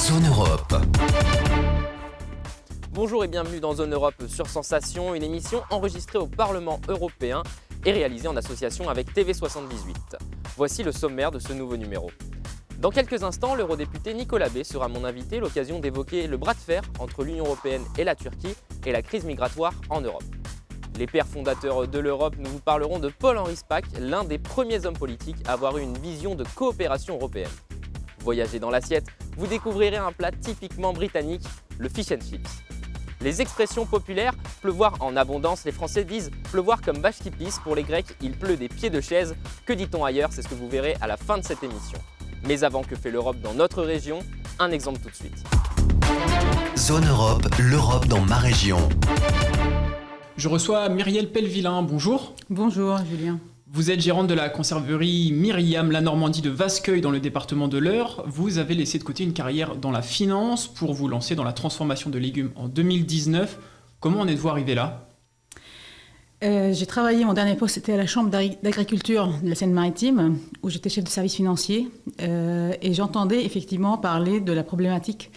Zone Europe. Bonjour et bienvenue dans Zone Europe sur Sensation, une émission enregistrée au Parlement européen et réalisée en association avec TV78. Voici le sommaire de ce nouveau numéro. Dans quelques instants, l'eurodéputé Nicolas Bay sera mon invité, l'occasion d'évoquer le bras de fer entre l'Union européenne et la Turquie et la crise migratoire en Europe. Les pères fondateurs de l'Europe, nous vous parlerons de Paul-Henri Spaak, l'un des premiers hommes politiques à avoir eu une vision de coopération européenne. Voyagez dans l'assiette, vous découvrirez un plat typiquement britannique, le fish and chips. Les expressions populaires, pleuvoir en abondance, les Français disent pleuvoir comme vache qui pisse, pour les Grecs, il pleut des pieds de chaise. Que dit-on ailleurs? C'est ce que vous verrez à la fin de cette émission. Mais avant, que fait l'Europe dans notre région? Un exemple tout de suite. Zone Europe, l'Europe dans ma région. Je reçois Myriel Pellevillain, bonjour. Bonjour Julien. Vous êtes gérante de la conserverie Myriam La Normandie de Vascueil dans le département de l'Eure. Vous avez laissé de côté une carrière dans la finance pour vous lancer dans la transformation de légumes en 2019. Comment en êtes-vous arrivé là ? J'ai travaillé, mon dernier poste c'était à la Chambre d'agriculture de la Seine-Maritime, où j'étais chef de service financier. Et j'entendais effectivement parler de la problématique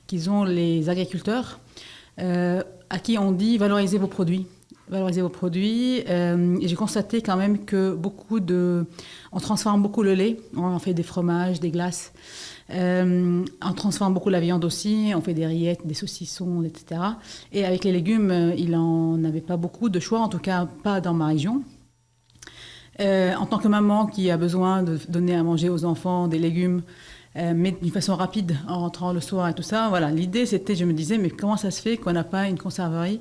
qu'ils ont les agriculteurs, à qui on dit valoriser vos produits. Et j'ai constaté quand même que on transforme beaucoup le lait, on fait des fromages, des glaces, on transforme beaucoup la viande aussi, on fait des rillettes, des saucissons, etc. Et avec les légumes, il n'en avait pas beaucoup de choix, en tout cas pas dans ma région. En tant que maman qui a besoin de donner à manger aux enfants des légumes, mais d'une façon rapide en rentrant le soir et tout ça, voilà, l'idée c'était, je me disais, mais comment ça se fait qu'on n'a pas une conserverie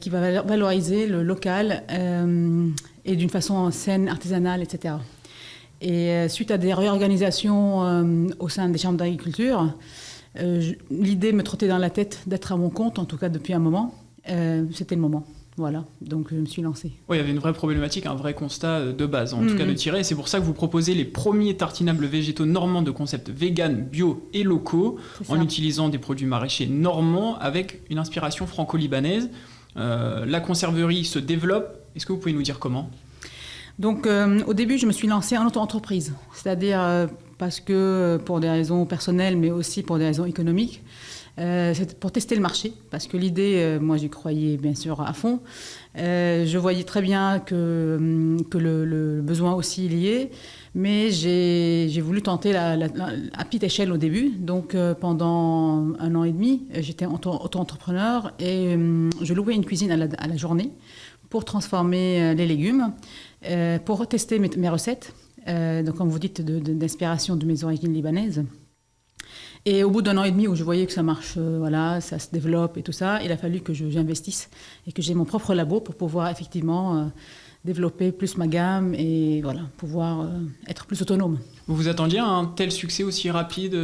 qui va valoriser le local et d'une façon saine, artisanale, etc. Et suite à des réorganisations au sein des chambres d'agriculture, l'idée me trottait dans la tête d'être à mon compte, en tout cas depuis un moment. C'était le moment. Voilà, donc je me suis lancée. Oui, il y avait une vraie problématique, un vrai constat de base, en tout cas de tirer. Et c'est pour ça que vous proposez les premiers tartinables végétaux normands de concept vegan, bio et locaux, en utilisant des produits maraîchers normands avec une inspiration franco-libanaise. La conserverie se développe. Est-ce que vous pouvez nous dire comment ? Donc, au début, je me suis lancée en auto-entreprise, c'est-à-dire parce que pour des raisons personnelles, mais aussi pour des raisons économiques. C'était pour tester le marché, parce que l'idée, moi j'y croyais bien sûr à fond. Je voyais très bien que le besoin aussi il y est, mais j'ai voulu tenter à petite échelle au début. Donc pendant 1 an et demi, j'étais auto-entrepreneur et je louais une cuisine à la journée pour transformer les légumes, pour tester mes recettes, donc comme vous dites, d'inspiration de mes origines libanaises. Et au bout d'1 an et demi où je voyais que ça marche, ça se développe et tout ça, il a fallu que j'investisse et que j'ai mon propre labo pour pouvoir effectivement développer plus ma gamme et voilà, pouvoir être plus autonome. Vous vous attendiez à un tel succès aussi rapide ?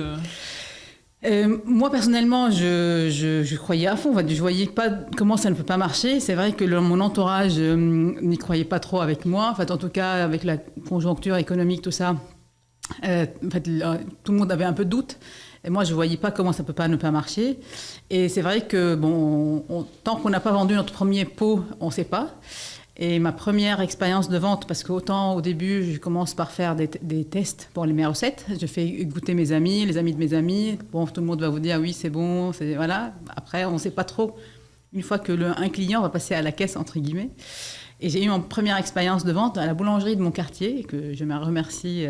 Moi personnellement, je croyais à fond. En fait, je voyais pas comment ça ne peut pas marcher. C'est vrai que mon entourage n'y croyait pas trop avec moi. En fait, en tout cas, avec la conjoncture économique, tout ça, tout le monde avait un peu de doute. Et moi, je ne voyais pas comment ça ne peut pas ne pas marcher. Et c'est vrai que tant qu'on n'a pas vendu notre premier pot, on ne sait pas. Et ma première expérience de vente, parce qu'autant au début, je commence par faire des tests pour mes recettes. Je fais goûter mes amis, les amis de mes amis. Bon, tout le monde va vous dire oui, c'est bon. Voilà. Après, on ne sait pas trop. Une fois que un client va passer à la caisse, entre guillemets. Et j'ai eu mon première expérience de vente à la boulangerie de mon quartier, que je me remercie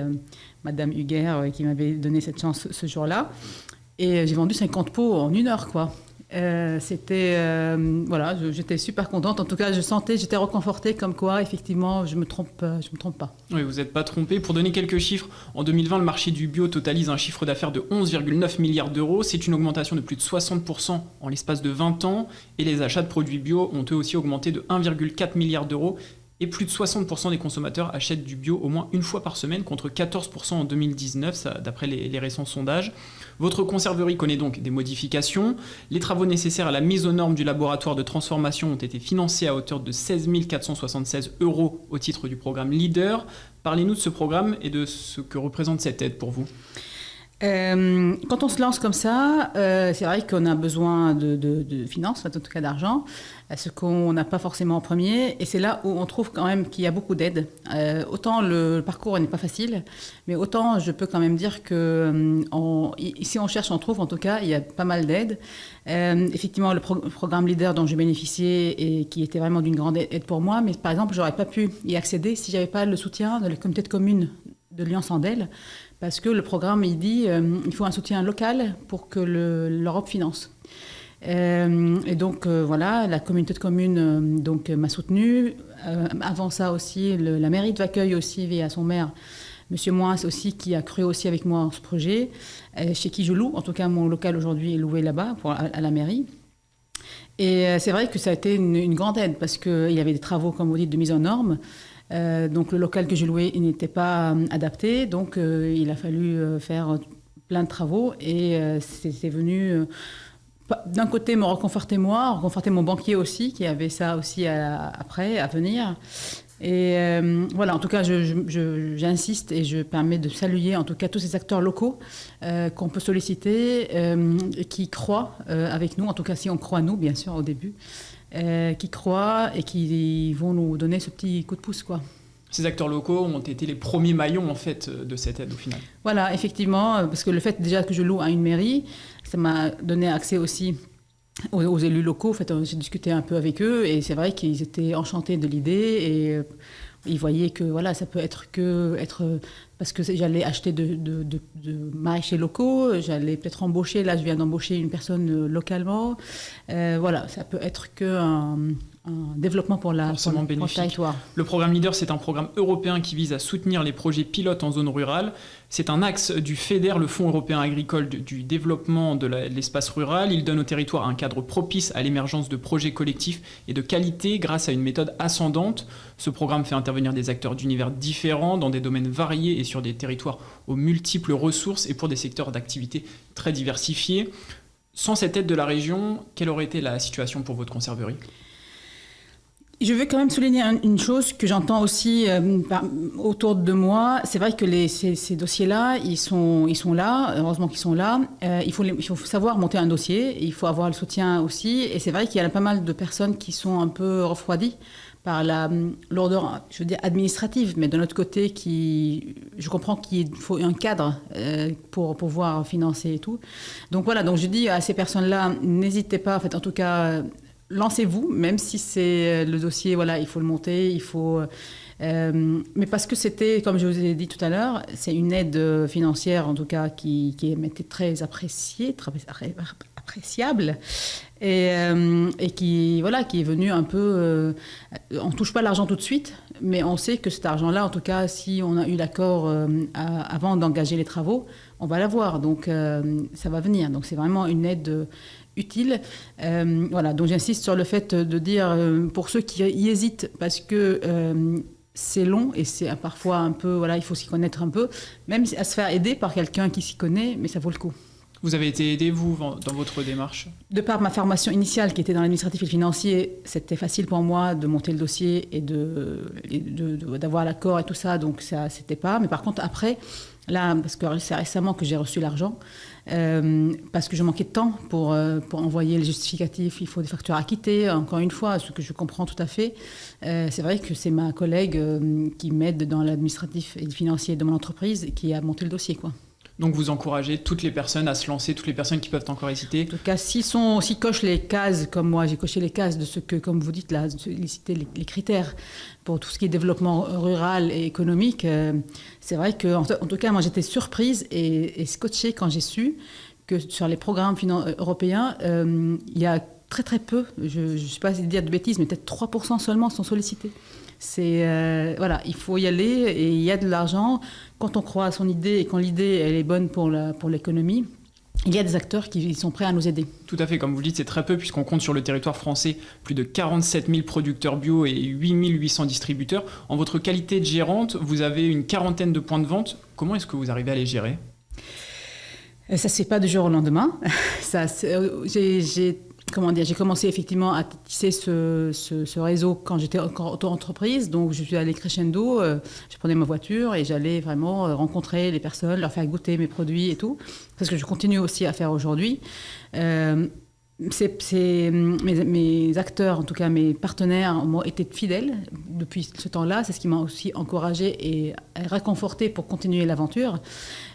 Madame Huguer qui m'avait donné cette chance ce jour-là. Et j'ai vendu 50 pots en 1 heure, quoi. J'étais super contente. En tout cas, j'étais reconfortée comme quoi, effectivement, je me trompe pas. Oui, vous n'êtes pas trompé. Pour donner quelques chiffres, en 2020, le marché du bio totalise un chiffre d'affaires de 11,9 milliards d'euros. C'est une augmentation de plus de 60% en l'espace de 20 ans. Et les achats de produits bio ont eux aussi augmenté de 1,4 milliard d'euros. Et plus de 60% des consommateurs achètent du bio au moins 1 fois par semaine, contre 14% en 2019, ça, d'après les récents sondages. Votre conserverie connaît donc des modifications. Les travaux nécessaires à la mise aux normes du laboratoire de transformation ont été financés à hauteur de 16 476 € au titre du programme LEADER. Parlez-nous de ce programme et de ce que représente cette aide pour vous. Quand on se lance comme ça, c'est vrai qu'on a besoin de finances, en tout cas d'argent, ce qu'on n'a pas forcément en premier. Et c'est là où on trouve quand même qu'il y a beaucoup d'aide. Autant le parcours n'est pas facile, mais autant je peux quand même dire que si on cherche, on trouve. En tout cas, il y a pas mal d'aide. Effectivement, le programme Leader dont j'ai bénéficié et qui était vraiment d'une grande aide pour moi. Mais par exemple, j'aurais pas pu y accéder si j'avais pas le soutien de la communauté de communes de Lyon-Sandel. Parce que le programme, il dit il faut un soutien local pour que l'Europe finance. Et donc, voilà, la communauté de communes m'a soutenue. Avant ça aussi, la mairie de Vacueil aussi, via son maire, M. Moins aussi, qui a cru aussi avec moi en ce projet, chez qui je loue. En tout cas, mon local aujourd'hui est loué là-bas, à la mairie. Et c'est vrai que ça a été une grande aide, parce qu'il y avait des travaux, comme vous dites, de mise en norme. Donc le local que j'ai loué, il n'était pas adapté, donc il a fallu faire plein de travaux et c'est venu d'un côté me reconforter moi, reconforter mon banquier aussi, qui avait ça aussi après à venir. Et voilà, en tout cas, j'insiste et je permets de saluer en tout cas tous ces acteurs locaux qu'on peut solliciter, qui croient avec nous, en tout cas si on croit nous, bien sûr, au début. Qui croient et qui vont nous donner ce petit coup de pouce, quoi. Ces acteurs locaux ont été les premiers maillons en fait de cette aide au final. Voilà, effectivement, parce que le fait déjà que je loue à une mairie, ça m'a donné accès aussi aux élus locaux. En fait, j'ai discuté un peu avec eux et c'est vrai qu'ils étaient enchantés de l'idée et ils voyaient que voilà, ça peut être parce que j'allais acheter de maraîchers locaux, j'allais peut-être embaucher, là je viens d'embaucher une personne localement. Voilà, ça peut être qu'un développement pour le territoire. Le programme Leader, c'est un programme européen qui vise à soutenir les projets pilotes en zone rurale. C'est un axe du FEDER, le Fonds européen agricole du développement de l'espace rural. Il donne au territoire un cadre propice à l'émergence de projets collectifs et de qualité grâce à une méthode ascendante. Ce programme fait intervenir des acteurs d'univers différents dans des domaines variés et sur des territoires aux multiples ressources et pour des secteurs d'activité très diversifiés. Sans cette aide de la région, quelle aurait été la situation pour votre conserverie ? Je veux quand même souligner une chose que j'entends aussi autour de moi. C'est vrai que ces dossiers-là, ils sont là. Heureusement qu'ils sont là. Il faut savoir monter un dossier. Il faut avoir le soutien aussi. Et c'est vrai qu'il y a pas mal de personnes qui sont un peu refroidies par la lourdeur, je veux dire, administrative. Mais de notre côté, je comprends qu'il faut un cadre pour pouvoir financer et tout. Donc voilà, donc je dis à ces personnes-là, n'hésitez pas, en fait, en tout cas... Lancez-vous, même si c'est le dossier, voilà, il faut le monter, il faut... mais parce que c'était, comme je vous ai dit tout à l'heure, c'est une aide financière, en tout cas, qui était très appréciée, très appréciable, et qui est venue un peu... on ne touche pas l'argent tout de suite, mais on sait que cet argent-là, en tout cas, si on a eu l'accord avant d'engager les travaux, on va l'avoir, donc ça va venir. Donc c'est vraiment une aide... utile. Voilà, donc j'insiste sur le fait de dire, pour ceux qui y hésitent, parce que c'est long et c'est parfois un peu, voilà, il faut s'y connaître un peu, même à se faire aider par quelqu'un qui s'y connaît, mais ça vaut le coup. Vous avez été aidé, vous, dans votre démarche ? De par ma formation initiale, qui était dans l'administratif et le financier, c'était facile pour moi de monter le dossier et d'avoir l'accord et tout ça, donc ça, c'était pas. Mais par contre, après, là, parce que c'est récemment que j'ai reçu l'argent, parce que je manquais de temps pour envoyer les justificatifs, il faut des factures acquittées, encore une fois, ce que je comprends tout à fait. C'est vrai que c'est ma collègue qui m'aide dans l'administratif et le financier de mon entreprise qui a monté le dossier, quoi. Donc vous encouragez toutes les personnes à se lancer, toutes les personnes qui peuvent encore hésiter. En tout cas, s'ils cochent les cases, comme moi, j'ai coché les cases de ce que, comme vous dites là, citer les critères pour tout ce qui est développement rural et économique, c'est vrai que, en tout cas, moi j'étais surprise et scotchée quand j'ai su que sur les programmes européens, il y a très très peu, je ne sais pas si dire de bêtises, mais peut-être 3% seulement sont sollicités. Voilà, il faut y aller et il y a de l'argent. Quand on croit à son idée et quand l'idée elle est bonne pour l'économie, il y a des acteurs qui sont prêts à nous aider. Tout à fait, comme vous le dites, c'est très peu puisqu'on compte sur le territoire français plus de 47 000 producteurs bio et 8 800 distributeurs. En votre qualité de gérante, vous avez une quarantaine de points de vente. Comment est-ce que vous arrivez à les gérer ? Ça ne se fait pas du jour au lendemain. j'ai commencé effectivement à tisser ce réseau quand j'étais encore auto-entreprise. Donc, je suis allée crescendo, je prenais ma voiture et j'allais vraiment rencontrer les personnes, leur faire goûter mes produits et tout. C'est ce que je continue aussi à faire aujourd'hui. Mes acteurs, en tout cas mes partenaires, m'ont été fidèles depuis ce temps-là. C'est ce qui m'a aussi encouragée et réconfortée pour continuer l'aventure.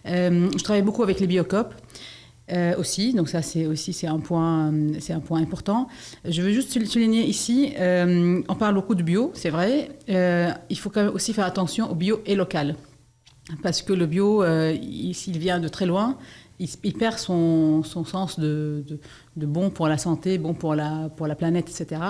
Je travaille beaucoup avec les Biocoop. Aussi, donc ça c'est un point important. Je veux juste souligner ici, on parle beaucoup de bio, c'est vrai. Il faut quand même aussi faire attention au bio et local, parce que le bio, s'il vient de très loin, il perd son sens de bon pour la santé, bon pour la planète, etc.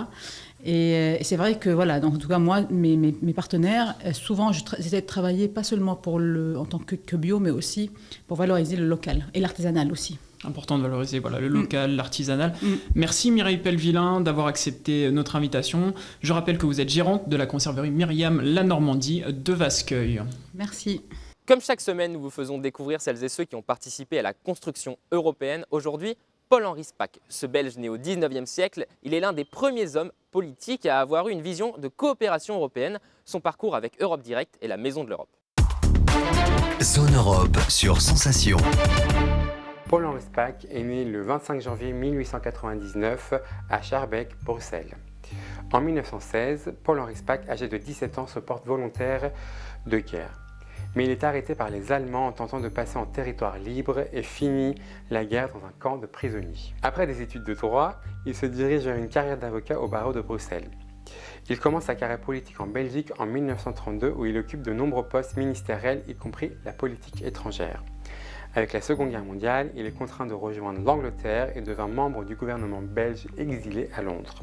Et c'est vrai que voilà, donc en tout cas moi, mes partenaires, souvent j'essaie de travailler pas seulement en tant que bio, mais aussi pour valoriser le local et l'artisanal aussi. Important de valoriser le local, l'artisanal. Merci Mireille Pellevillain d'avoir accepté notre invitation. Je rappelle que vous êtes gérante de la conserverie Myriam La Normandie de Vascueil. Merci. Comme chaque semaine, nous vous faisons découvrir celles et ceux qui ont participé à la construction européenne. Aujourd'hui, Paul-Henri Spaak. Ce Belge né au 19e siècle, il est l'un des premiers hommes politiques à avoir eu une vision de coopération européenne. Son parcours avec Europe Direct est la maison de l'Europe. Zone Europe sur Sensation. Paul-Henri Spaak est né le 25 janvier 1899 à Schaerbeek, Bruxelles. En 1916, Paul-Henri Spaak, âgé de 17 ans, se porte volontaire de guerre. Mais il est arrêté par les Allemands en tentant de passer en territoire libre et finit la guerre dans un camp de prisonniers. Après des études de droit, il se dirige vers une carrière d'avocat au barreau de Bruxelles. Il commence sa carrière politique en Belgique en 1932 où il occupe de nombreux postes ministériels, y compris la politique étrangère. Avec la Seconde Guerre mondiale, il est contraint de rejoindre l'Angleterre et devint membre du gouvernement belge exilé à Londres,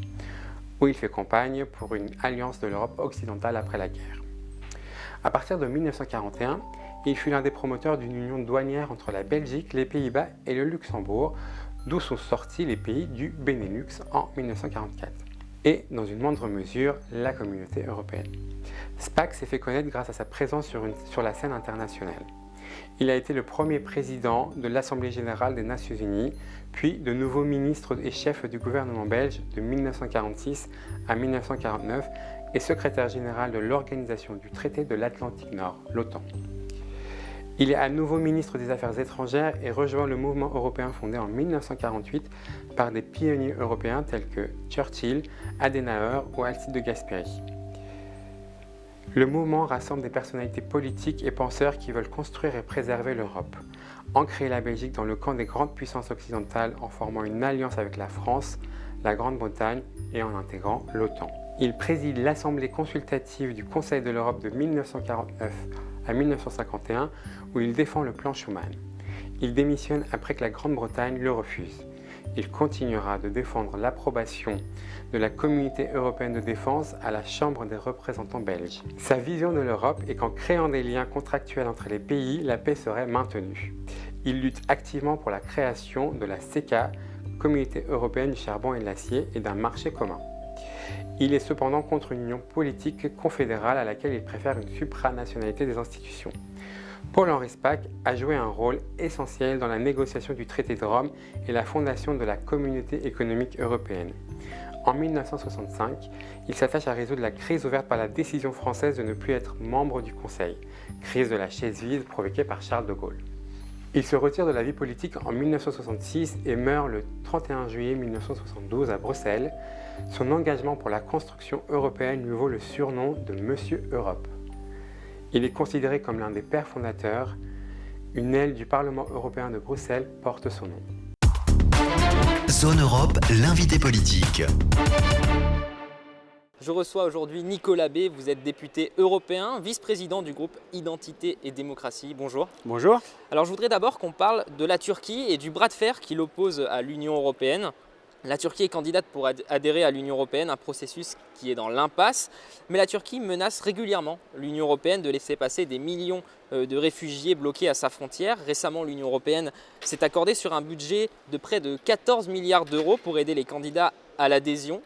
où il fait campagne pour une alliance de l'Europe occidentale après la guerre. À partir de 1941, il fut l'un des promoteurs d'une union douanière entre la Belgique, les Pays-Bas et le Luxembourg, d'où sont sortis les pays du Benelux en 1944. Et, dans une moindre mesure, la communauté européenne. Spaak s'est fait connaître grâce à sa présence sur la scène internationale. Il a été le premier président de l'Assemblée générale des Nations unies, puis de nouveau ministre et chef du gouvernement belge de 1946 à 1949 et secrétaire général de l'Organisation du traité de l'Atlantique Nord, l'OTAN. Il est à nouveau ministre des Affaires étrangères et rejoint le mouvement européen fondé en 1948 par des pionniers européens tels que Churchill, Adenauer ou Alcide de Gasperi. Le mouvement rassemble des personnalités politiques et penseurs qui veulent construire et préserver l'Europe, ancrer la Belgique dans le camp des grandes puissances occidentales en formant une alliance avec la France, la Grande-Bretagne et en intégrant l'OTAN. Il préside l'Assemblée consultative du Conseil de l'Europe de 1949 à 1951 où il défend le plan Schuman. Il démissionne après que la Grande-Bretagne le refuse. Il continuera de défendre l'approbation de la Communauté européenne de défense à la Chambre des représentants belges. Sa vision de l'Europe est qu'en créant des liens contractuels entre les pays, la paix serait maintenue. Il lutte activement pour la création de la CECA, Communauté européenne du charbon et de l'acier, et d'un marché commun. Il est cependant contre une union politique confédérale à laquelle il préfère une supranationalité des institutions. Paul-Henri Spaak a joué un rôle essentiel dans la négociation du traité de Rome et la fondation de la Communauté économique européenne. En 1965, il s'attache à résoudre la crise ouverte par la décision française de ne plus être membre du Conseil, crise de la chaise vide provoquée par Charles de Gaulle. Il se retire de la vie politique en 1966 et meurt le 31 juillet 1972 à Bruxelles. Son engagement pour la construction européenne lui vaut le surnom de Monsieur Europe. Il est considéré comme l'un des pères fondateurs. Une aile du Parlement européen de Bruxelles porte son nom. Zone Europe, l'invité politique. Je reçois aujourd'hui Nicolas B. Vous êtes député européen, vice-président du groupe Identité et Démocratie. Bonjour. Bonjour. Alors je voudrais d'abord qu'on parle de la Turquie et du bras de fer qui l'oppose à l'Union européenne. La Turquie est candidate pour adhérer à l'Union européenne, un processus qui est dans l'impasse. Mais la Turquie menace régulièrement l'Union européenne de laisser passer des millions de réfugiés bloqués à sa frontière. Récemment, l'Union européenne s'est accordée sur un budget de près de 14 milliards d'euros pour aider les candidats à l'adhésion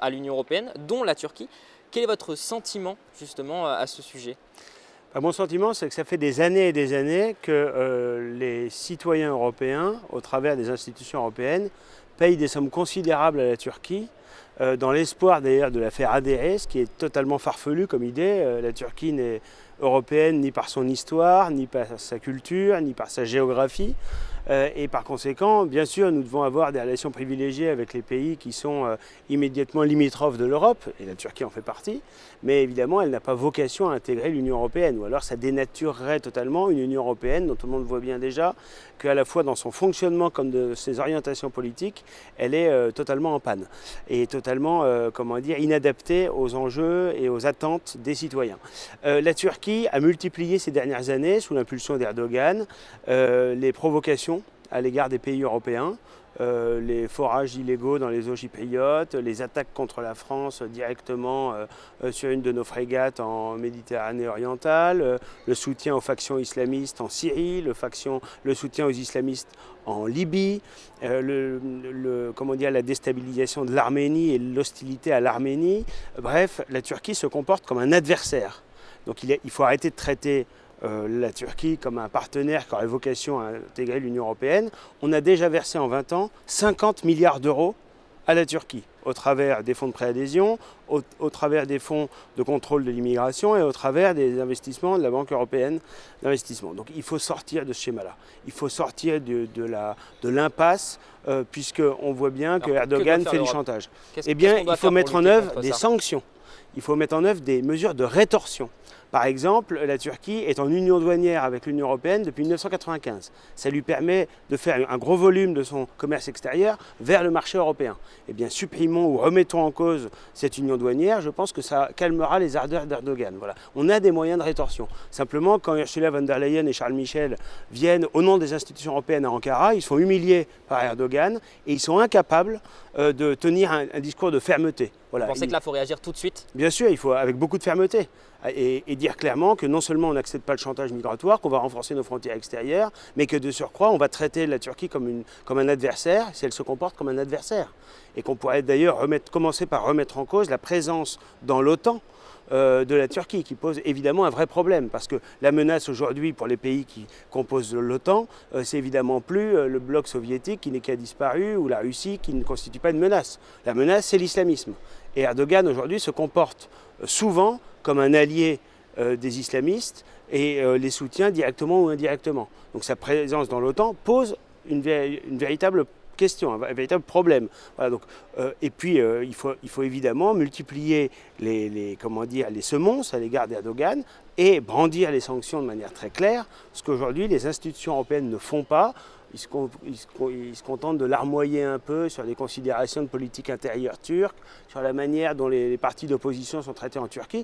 à l'Union européenne, dont la Turquie. Quel est votre sentiment justement à ce sujet ? Mon sentiment, c'est que ça fait des années et des années que les citoyens européens, au travers des institutions européennes, paye des sommes considérables à la Turquie, dans l'espoir d'ailleurs de la faire adhérer, ce qui est totalement farfelu comme idée. La Turquie n'est européenne ni par son histoire, ni par sa culture, ni par sa géographie. Et par conséquent, bien sûr, nous devons avoir des relations privilégiées avec les pays qui sont immédiatement limitrophes de l'Europe, et la Turquie en fait partie, mais évidemment, elle n'a pas vocation à intégrer l'Union européenne, ou alors ça dénaturerait totalement une Union européenne dont tout le monde voit bien déjà qu'à la fois dans son fonctionnement comme de ses orientations politiques, elle est totalement en panne, et totalement, inadaptée aux enjeux et aux attentes des citoyens. La Turquie a multiplié ces dernières années, sous l'impulsion d'Erdogan, les provocations à l'égard des pays européens, les forages illégaux dans les eaux chypriotes, les attaques contre la France directement sur une de nos frégates en Méditerranée orientale, le soutien aux factions islamistes en Syrie, le soutien aux islamistes en Libye, la déstabilisation de l'Arménie et l'hostilité à l'Arménie. Bref, la Turquie se comporte comme un adversaire. Donc il faut arrêter de traiter la Turquie comme un partenaire qui aurait vocation à intégrer l'Union européenne. On a déjà versé en 20 ans 50 milliards d'euros à la Turquie, au travers des fonds de préadhésion, au travers des fonds de contrôle de l'immigration et au travers des investissements de la Banque européenne d'investissement. Donc il faut sortir de ce schéma-là. Il faut sortir de l'impasse, puisqu'on voit bien que Erdogan fait du chantage. Eh bien, il faut mettre en œuvre des sanctions. Il faut mettre en œuvre des mesures de rétorsion. Par exemple, la Turquie est en union douanière avec l'Union européenne depuis 1995. Ça lui permet de faire un gros volume de son commerce extérieur vers le marché européen. Eh bien, supprimons ou remettons en cause cette union douanière, je pense que ça calmera les ardeurs d'Erdogan. Voilà. On a des moyens de rétorsion. Simplement, quand Ursula von der Leyen et Charles Michel viennent au nom des institutions européennes à Ankara, ils sont humiliés par Erdogan et ils sont incapables de tenir un discours de fermeté. Voilà. Vous pensez que là, il faut réagir tout de suite ? Bien sûr, il faut avec beaucoup de fermeté. Et dire clairement que non seulement on n'accepte pas le chantage migratoire, qu'on va renforcer nos frontières extérieures, mais que de surcroît, on va traiter la Turquie comme un adversaire, si elle se comporte comme un adversaire. Et qu'on pourrait d'ailleurs commencer par remettre en cause la présence dans l'OTAN de la Turquie, qui pose évidemment un vrai problème, parce que la menace aujourd'hui pour les pays qui composent l'OTAN, c'est évidemment plus le bloc soviétique qui a disparu, ou la Russie qui ne constitue pas une menace. La menace, c'est l'islamisme. Et Erdogan aujourd'hui se comporte souvent comme un allié des islamistes et les soutient directement ou indirectement. Donc sa présence dans l'OTAN pose une véritable question, un véritable problème. Voilà, donc, et puis il faut évidemment multiplier les semonces à l'égard d'Erdogan et brandir les sanctions de manière très claire, ce qu'aujourd'hui les institutions européennes ne font pas. Ils se contentent de larmoyer un peu sur les considérations de politique intérieure turque, sur la manière dont les partis d'opposition sont traités en Turquie.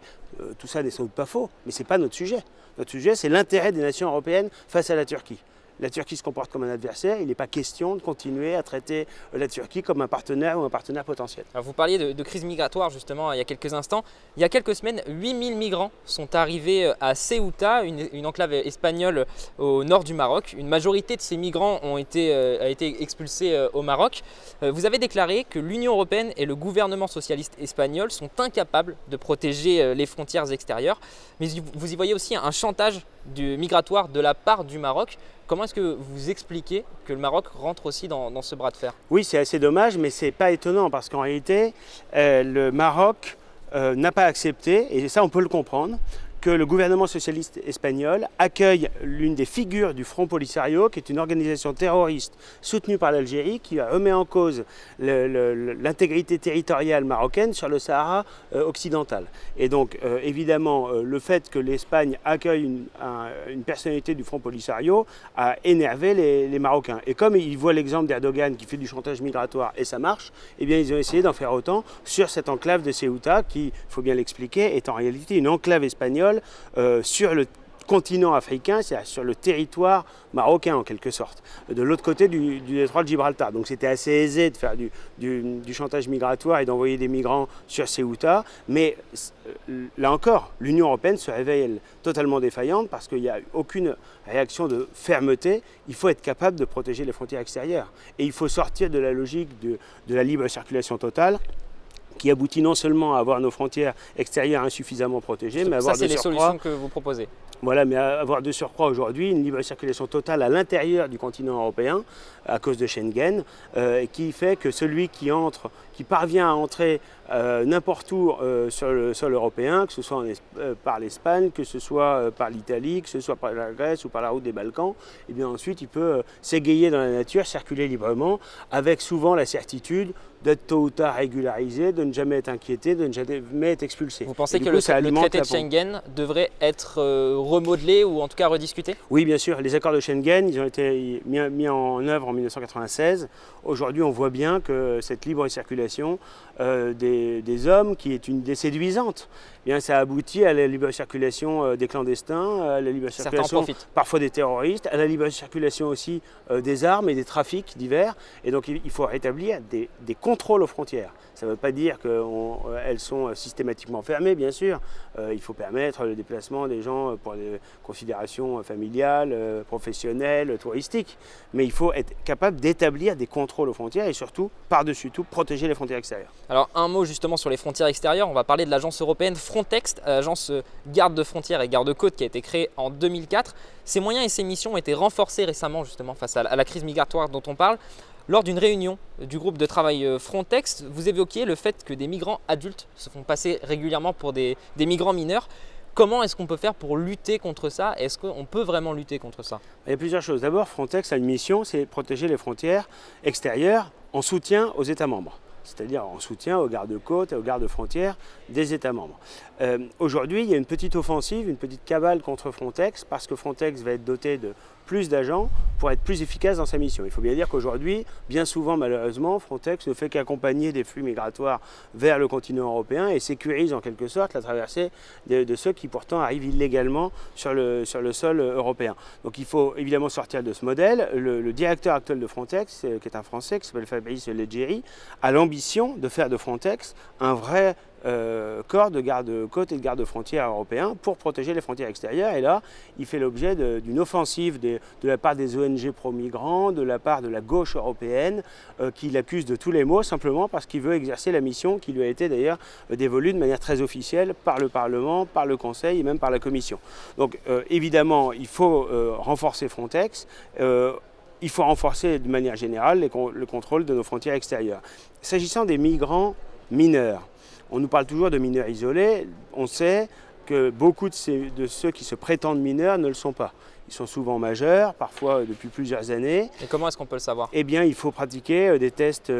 Tout ça n'est sans doute pas faux, mais ce n'est pas notre sujet. Notre sujet, c'est l'intérêt des nations européennes face à la Turquie. La Turquie se comporte comme un adversaire, il n'est pas question de continuer à traiter la Turquie comme un partenaire ou un partenaire potentiel. Alors vous parliez de crise migratoire justement il y a quelques instants. Il y a quelques semaines, 8000 migrants sont arrivés à Ceuta, une enclave espagnole au nord du Maroc. Une majorité de ces migrants a été expulsés au Maroc. Vous avez déclaré que l'Union européenne et le gouvernement socialiste espagnol sont incapables de protéger les frontières extérieures. Mais vous y voyez aussi un chantage migratoire de la part du Maroc. Comment est-ce que vous expliquez que le Maroc rentre aussi dans ce bras de fer ? Oui, c'est assez dommage, mais ce n'est pas étonnant parce qu'en réalité, le Maroc n'a pas accepté, et ça on peut le comprendre, que le gouvernement socialiste espagnol accueille l'une des figures du Front Polisario, qui est une organisation terroriste soutenue par l'Algérie, qui remet en cause l'intégrité territoriale marocaine sur le Sahara occidental. Et donc, évidemment, le fait que l'Espagne accueille une personnalité du Front Polisario a énervé les Marocains. Et comme ils voient l'exemple d'Erdogan qui fait du chantage migratoire et ça marche, eh bien, ils ont essayé d'en faire autant sur cette enclave de Ceuta, qui, il faut bien l'expliquer, est en réalité une enclave espagnole sur le continent africain, c'est-à-dire sur le territoire marocain en quelque sorte, de l'autre côté du détroit de Gibraltar. Donc c'était assez aisé de faire du chantage migratoire et d'envoyer des migrants sur Ceuta, mais là encore, l'Union européenne se révèle totalement défaillante parce qu'il n'y a aucune réaction de fermeté. Il faut être capable de protéger les frontières extérieures et il faut sortir de la logique de la libre circulation totale, qui aboutit non seulement à avoir nos frontières extérieures insuffisamment protégées, mais à avoir Ça, c'est de les surcroît, solutions que vous proposez. voilà, mais à avoir de surcroît aujourd'hui une libre circulation totale à l'intérieur du continent européen à cause de Schengen, qui fait que celui qui parvient à entrer n'importe où sur le sol européen, que ce soit par l'Espagne, que ce soit par l'Italie, que ce soit par la Grèce ou par la route des Balkans, et bien ensuite il peut s'égayer dans la nature, circuler librement, avec souvent la certitude d'être tôt ou tard régularisé, de ne jamais être inquiété, de ne jamais être expulsé. Vous pensez Et que du coup, le ça alimente traité de la pompe. Schengen devrait être remodelé ou en tout cas rediscuté? Oui, bien sûr. Les accords de Schengen, ils ont été mis en œuvre en 1996. Aujourd'hui, on voit bien que cette libre circulation des hommes, qui est une idée séduisante, eh bien, ça aboutit à la libre circulation des clandestins, à la libre Certains en circulation profitent. parfois des terroristes, à la libre circulation aussi des armes et des trafics divers. Et donc, il faut rétablir des contrôles aux frontières. Ça ne veut pas dire qu'elles sont systématiquement fermées, bien sûr. Il faut permettre le déplacement des gens pour des considérations familiales, professionnelles, touristiques. Mais il faut être capable d'établir des contrôles aux frontières et surtout, par-dessus tout, protéger les frontières extérieures. Alors un mot justement sur les frontières extérieures, on va parler de l'agence européenne Frontex, l'agence garde de frontières et garde-côtes qui a été créée en 2004. Ses moyens et ses missions ont été renforcés récemment justement face à la crise migratoire dont on parle. Lors d'une réunion du groupe de travail Frontex, vous évoquiez le fait que des migrants adultes se font passer régulièrement pour des migrants mineurs. Comment est-ce qu'on peut faire pour lutter contre ça? Est-ce qu'on peut vraiment lutter contre ça? Il y a plusieurs choses. D'abord, Frontex a une mission, c'est protéger les frontières extérieures en soutien aux États membres, c'est-à-dire en soutien aux gardes-côtes et aux gardes-frontières des États membres. Aujourd'hui, il y a une petite offensive, une petite cabale contre Frontex, parce que Frontex va être doté de plus d'agents pour être plus efficace dans sa mission. Il faut bien dire qu'aujourd'hui, bien souvent malheureusement, Frontex ne fait qu'accompagner des flux migratoires vers le continent européen et sécurise en quelque sorte la traversée de ceux qui pourtant arrivent illégalement sur le sol européen. Donc il faut évidemment sortir de ce modèle. Le directeur actuel de Frontex, qui est un Français, qui s'appelle Fabrice Leggeri, a l'ambition de faire de Frontex un vrai corps de garde-côtes et de garde-frontières européens pour protéger les frontières extérieures. Et là, il fait l'objet d'une offensive de la part des ONG pro-migrants, de la part de la gauche européenne, qui l'accuse de tous les maux simplement parce qu'il veut exercer la mission qui lui a été d'ailleurs dévolue de manière très officielle par le Parlement, par le Conseil et même par la Commission. Donc évidemment, il faut renforcer Frontex. Il faut renforcer de manière générale le contrôle de nos frontières extérieures. S'agissant des migrants mineurs, on nous parle toujours de mineurs isolés. On sait que beaucoup de ceux qui se prétendent mineurs ne le sont pas. Ils sont souvent majeurs, parfois depuis plusieurs années. Et comment est-ce qu'on peut le savoir? Eh bien, il faut pratiquer des tests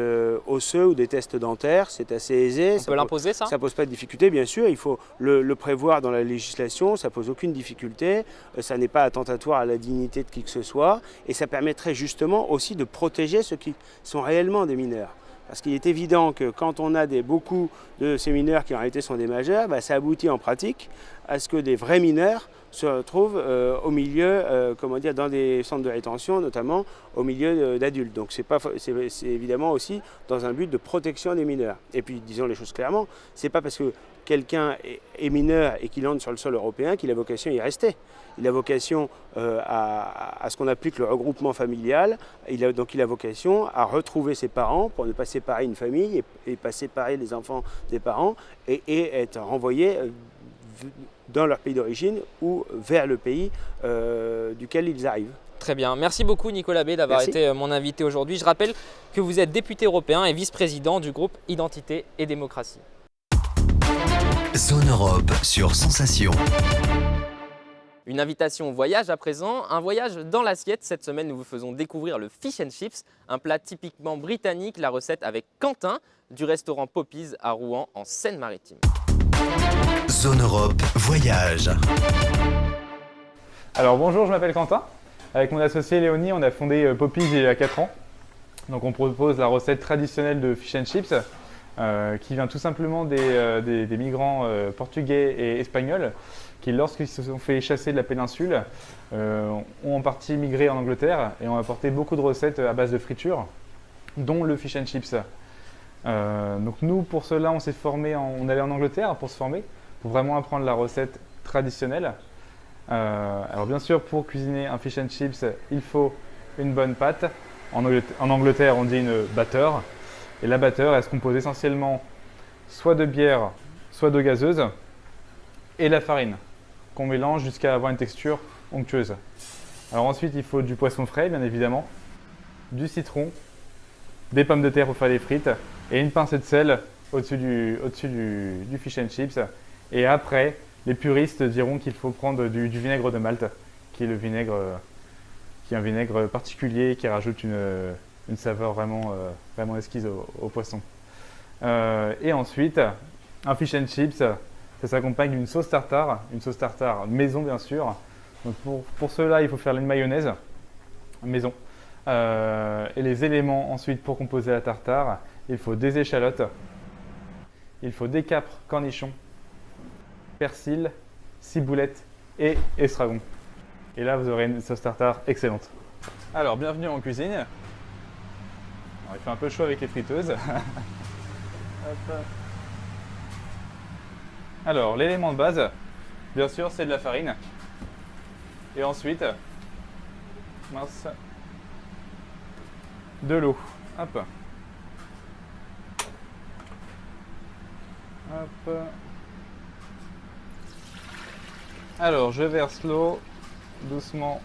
osseux ou des tests dentaires. C'est assez aisé. On peut l'imposer, ça? Ça ne pose pas de difficulté, bien sûr. Il faut le prévoir dans la législation. Ça ne pose aucune difficulté. Ça n'est pas attentatoire à la dignité de qui que ce soit. Et ça permettrait justement aussi de protéger ceux qui sont réellement des mineurs. Parce qu'il est évident que quand on a beaucoup de ces mineurs qui en réalité sont des majeurs, ça aboutit en pratique à ce que des vrais mineurs se retrouvent au milieu, dans des centres de rétention, notamment au milieu d'adultes. Donc c'est évidemment aussi dans un but de protection des mineurs. Et puis disons les choses clairement, c'est pas parce que quelqu'un est mineur et qu'il entre sur le sol européen qu'il a vocation à y rester. Il a vocation à ce qu'on applique le regroupement familial. Donc il a vocation à retrouver ses parents pour ne pas séparer une famille et pas séparer les enfants des parents et être renvoyé dans leur pays d'origine ou vers le pays duquel ils arrivent. Très bien. Merci beaucoup Nicolas B d'avoir été mon invité aujourd'hui. Je rappelle que vous êtes député européen et vice-président du groupe Identité et Démocratie. Zone Europe sur Sensation. Une invitation au voyage à présent, un voyage dans l'assiette. Cette semaine, nous vous faisons découvrir le fish and chips, un plat typiquement britannique, la recette avec Quentin du restaurant Poppy's à Rouen en Seine-Maritime. Zone Europe Voyage. Alors bonjour, je m'appelle Quentin. Avec mon associé Léonie, on a fondé Poppy's il y a 4 ans. Donc on propose la recette traditionnelle de fish and chips qui vient tout simplement des migrants portugais et espagnols qui, lorsqu'ils se sont fait chasser de la péninsule, ont en partie migré en Angleterre et ont apporté beaucoup de recettes à base de friture, dont le fish and chips. Donc nous, pour cela, on s'est formé, on allait en Angleterre pour se former, pour vraiment apprendre la recette traditionnelle. Alors bien sûr, pour cuisiner un fish and chips, il faut une bonne pâte. En Angleterre, on dit une batter. Et la batter, elle se compose essentiellement soit de bière, soit d'eau gazeuse, et la farine, qu'on mélange jusqu'à avoir une texture onctueuse. Alors ensuite, il faut du poisson frais, bien évidemment, du citron, des pommes de terre pour faire les frites, et une pincée de sel au-dessus du fish and chips. Et après, les puristes diront qu'il faut prendre du vinaigre de Malte, qui est un vinaigre particulier qui rajoute une saveur vraiment exquise au poisson. Et ensuite, un fish and chips, ça s'accompagne d'une sauce tartare maison bien sûr. Donc pour cela, il faut faire une mayonnaise maison. Et les éléments ensuite pour composer la tartare, il faut des échalotes, il faut des capres, cornichons, persil, ciboulette et estragon. Et là, vous aurez une sauce tartare excellente. Alors, bienvenue en cuisine. Alors, il fait un peu chaud avec les friteuses. Hop. Alors, l'élément de base, bien sûr, c'est de la farine. Et ensuite, de l'eau. Hop. Hop. Alors, je verse l'eau doucement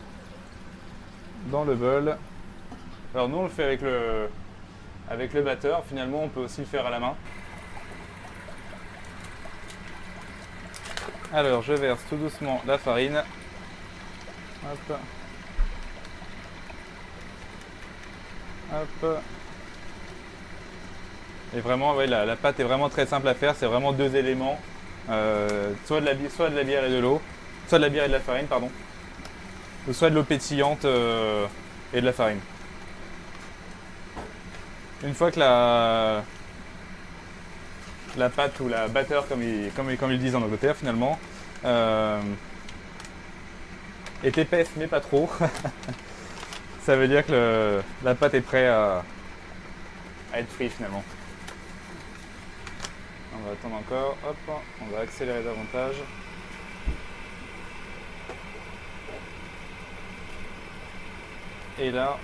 dans le bol. Alors nous on le fait avec le batteur, finalement on peut aussi le faire à la main. Alors je verse tout doucement la farine. Hop. Hop. Et vraiment ouais, la pâte est vraiment très simple à faire, c'est vraiment deux éléments. Soit de la bière et de l'eau, soit de la bière et de la farine, pardon. Ou soit de l'eau pétillante et de la farine. Une fois que la pâte ou la batteur, comme ils disent en Angleterre finalement, est épaisse mais pas trop, ça veut dire que la pâte est prête à être frite finalement. On va attendre encore, hop, on va accélérer davantage. Et là,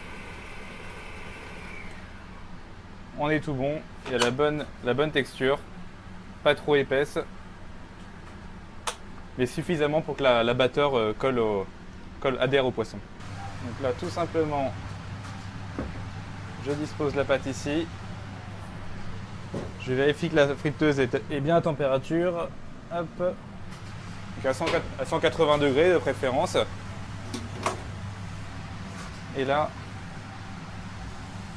on est tout bon, il y a la bonne texture, pas trop épaisse, mais suffisamment pour que la batteur adhère au poisson. Donc là, tout simplement, je dispose la pâte ici. Je vérifie que la friteuse est bien à température. Hop. Donc à 180 degrés de préférence. Et là,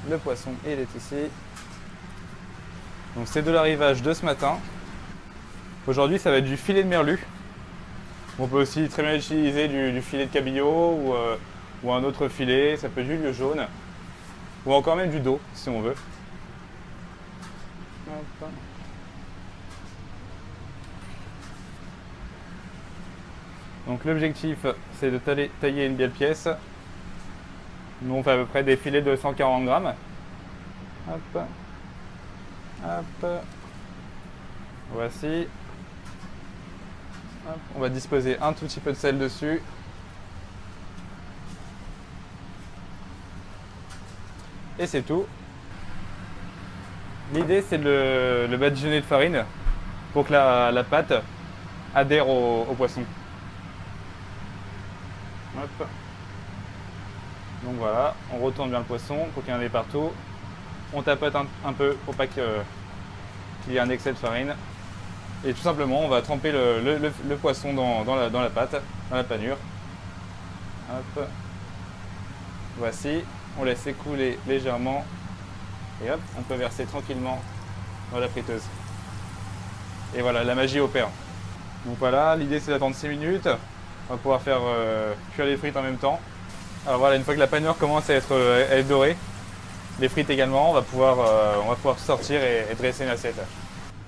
le poisson il est ici. Donc c'est de l'arrivage de ce matin. Aujourd'hui, ça va être du filet de merlu. On peut aussi très bien utiliser du filet de cabillaud ou un autre filet. Ça peut être du lieu jaune ou encore même du dos si on veut. Hop. Donc l'objectif, c'est de tailler une belle pièce. Nous on fait à peu près des filets de 140 grammes. Hop. Hop. Voici. Hop. On va disposer un tout petit peu de sel dessus. Et c'est tout. L'idée c'est de le badigeonner de farine pour que la pâte adhère au poisson. Hop. Donc voilà, on retourne bien le poisson pour qu'il y en ait partout. On tapote un peu pour pas qu'il y ait un excès de farine. Et tout simplement, on va tremper le poisson dans la pâte, dans la panure. Hop. Voici, on laisse écouler légèrement. Et hop, on peut verser tranquillement dans la friteuse. Et voilà, la magie opère. Donc voilà, l'idée c'est d'attendre 6 minutes. On va pouvoir faire cuire les frites en même temps. Alors voilà, une fois que la panure commence à être dorée, les frites également, on va pouvoir sortir et dresser une assiette.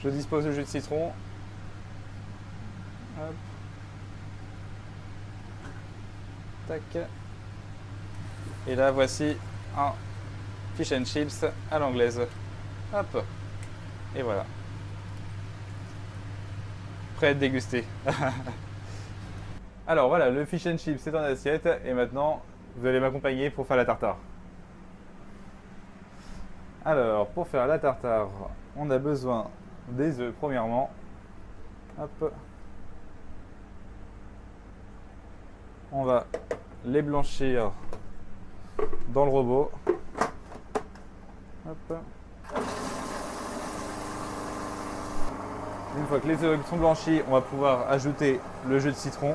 Je dispose du jus de citron. Hop. Tac. Et là, voici un fish and chips à l'anglaise. Hop. Et voilà. Prêt à être dégusté. Alors voilà, le fish and chips c'est en assiette et maintenant vous allez m'accompagner pour faire la tartare. Alors pour faire la tartare, on a besoin des œufs premièrement. Hop. On va les blanchir dans le robot. Hop. Une fois que les œufs sont blanchis, on va pouvoir ajouter le jus de citron.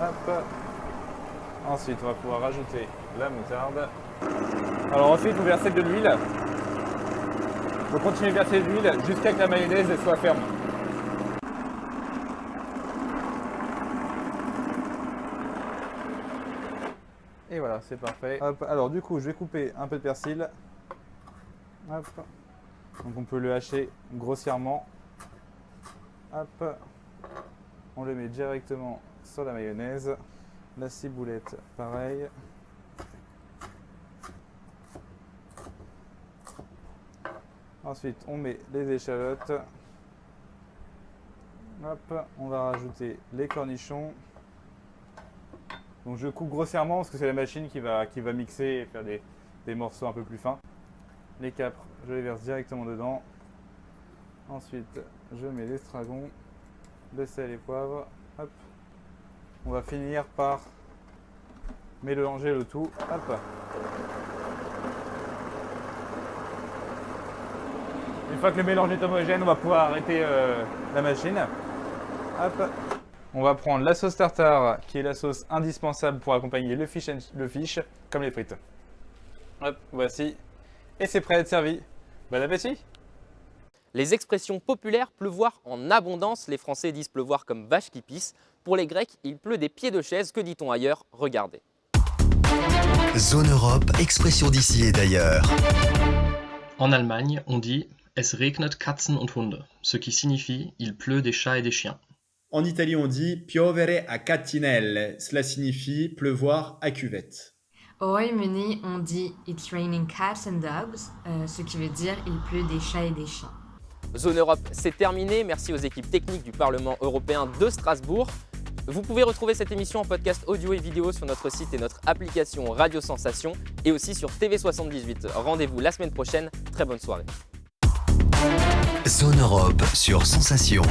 Hop. Ensuite, on va pouvoir rajouter la moutarde. Alors ensuite, vous versez de l'huile. Vous continuez de verser de l'huile jusqu'à ce que la mayonnaise soit ferme. Et voilà, c'est parfait. Hop. Alors du coup, je vais couper un peu de persil. Hop. Donc on peut le hacher grossièrement. Hop. On le met directement sur la mayonnaise. La ciboulette, pareil. Ensuite, on met les échalotes. Hop, on va rajouter les cornichons. Donc je coupe grossièrement parce que c'est la machine qui va mixer et faire des morceaux un peu plus fins. Les capres, je les verse directement dedans. Ensuite, je mets l'estragon, le sel et poivre. Hop. On va finir par mélanger le tout. Hop. Une fois que le mélange est homogène, on va pouvoir arrêter la machine. Hop. On va prendre la sauce tartare, qui est la sauce indispensable pour accompagner le fish, comme les frites. Hop, voici. Et c'est prêt à être servi. Bon appétit! Les expressions populaires pleuvoir en abondance, les Français disent pleuvoir comme vache qui pisse. Pour les Grecs, il pleut des pieds de chaise, que dit-on ailleurs? Regardez. Zone Europe, expression d'ici et d'ailleurs. En Allemagne, on dit Es regnet Katzen und Hunde, ce qui signifie il pleut des chats et des chiens. En Italie, on dit piovere a catinelle, cela signifie pleuvoir à cuvette. Au Royaume-Uni, on dit It's raining cats and dogs, ce qui veut dire il pleut des chats et des chiens. Zone Europe, c'est terminé. Merci aux équipes techniques du Parlement européen de Strasbourg. Vous pouvez retrouver cette émission en podcast audio et vidéo sur notre site et notre application Radio Sensation et aussi sur TV78. Rendez-vous la semaine prochaine. Très bonne soirée. Zone Europe sur Sensation.